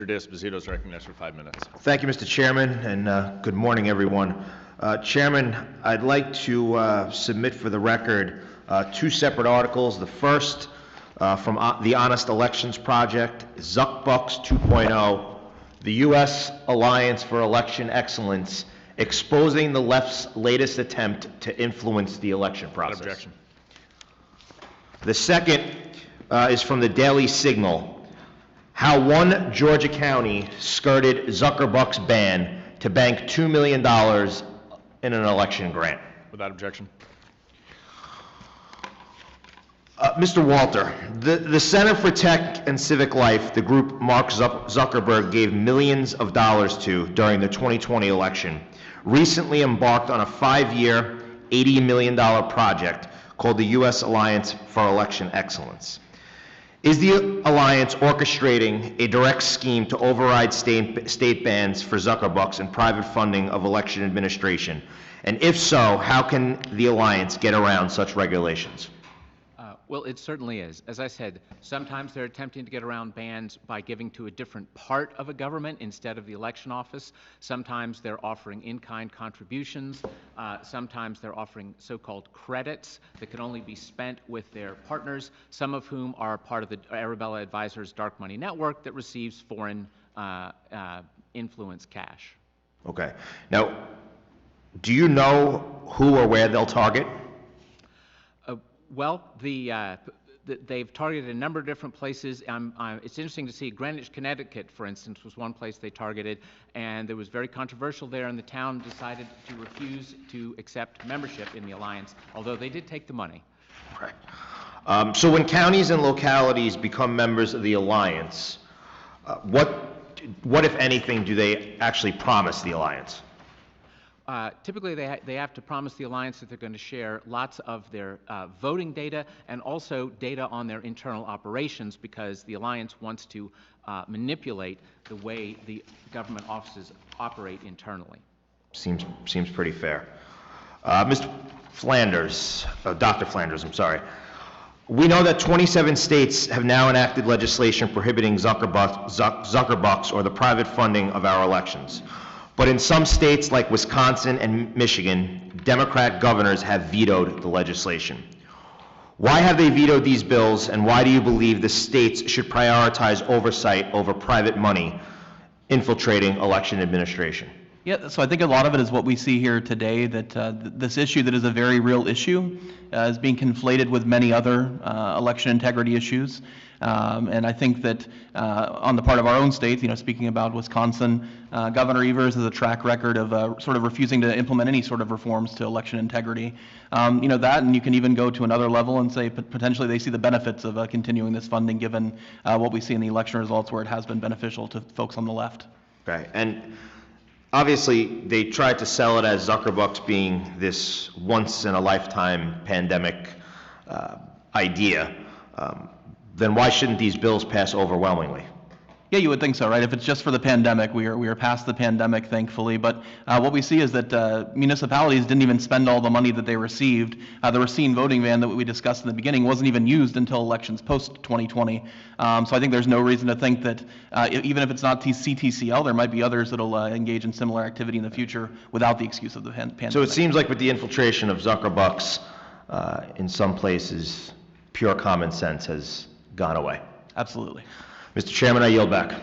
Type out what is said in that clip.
Esposito is recognized for 5 minutes. Thank you, Mr. Chairman, and good morning, everyone. Chairman, I'd like to submit for the record two separate articles. The first from the Honest Elections Project, Zuckerbucks 2.0, the U.S. Alliance for Election Excellence, exposing the left's latest attempt to influence the election process. Objection. The second is from the Daily Signal, how one Georgia county skirted Zuckerbucks' ban to bank $2 million in an election grant. Without objection. Mr. Walter, the Center for Tech and Civic Life, the group Mark Zuckerberg gave millions of dollars to during the 2020 election, recently embarked on a 5-year, $80 million project called the U.S. Alliance for Election Excellence. Is the alliance orchestrating a direct scheme to override state bans for Zuckerbucks and private funding of election administration? And if so, how can the alliance get around such regulations? Well, it certainly is. As I said, sometimes they're attempting to get around bans by giving to a different part of a government instead of the election office. Sometimes they're offering in-kind contributions. Sometimes they're offering so-called credits that can only be spent with their partners, some of whom are part of the Arabella Advisors dark money network that receives foreign influence cash. Okay. Now, do you know who or where they'll target? Well, they've targeted a number of different places. It's interesting to see Greenwich, Connecticut, for instance, was one place they targeted, and it was very controversial there, and the town decided to refuse to accept membership in the alliance, although they did take the money. Right. So when counties and localities become members of the alliance, what if anything, do they actually promise the alliance? Typically, they have to promise the alliance that they're going to share lots of their voting data and also data on their internal operations, because the alliance wants to manipulate the way the government offices operate internally. Seems pretty fair. Mr. Flanders, Dr. Flanders, I'm sorry. We know that 27 states have now enacted legislation prohibiting Zuckerbucks or the private funding of our elections. But in some states like Wisconsin and Michigan, Democrat governors have vetoed the legislation. Why have they vetoed these bills, and why do you believe the states should prioritize oversight over private money infiltrating election administration? Yeah, so I think a lot of it is what we see here today, that this issue that is a very real issue is being conflated with many other election integrity issues. And I think that on the part of our own state, speaking about Wisconsin, Governor Evers has a track record of sort of refusing to implement any sort of reforms to election integrity. That, and you can even go to another level and say potentially they see the benefits of continuing this funding, given what we see in the election results where it has been beneficial to folks on the left. Okay, and obviously they tried to sell it as Zuckerbucks being this once-in-a-lifetime pandemic idea. Then why shouldn't these bills pass overwhelmingly? Yeah, you would think so, right? If it's just for the pandemic, we are past the pandemic, thankfully. But what we see is that municipalities didn't even spend all the money that they received. The Racine voting ban that we discussed in the beginning wasn't even used until elections post-2020. So I think there's no reason to think that even if it's not CTCL, there might be others that will engage in similar activity in the future without the excuse of the pandemic. So it seems like with the infiltration of Zuckerbucks in some places, pure common sense has gone away. Absolutely. Mr. Chairman, I yield back.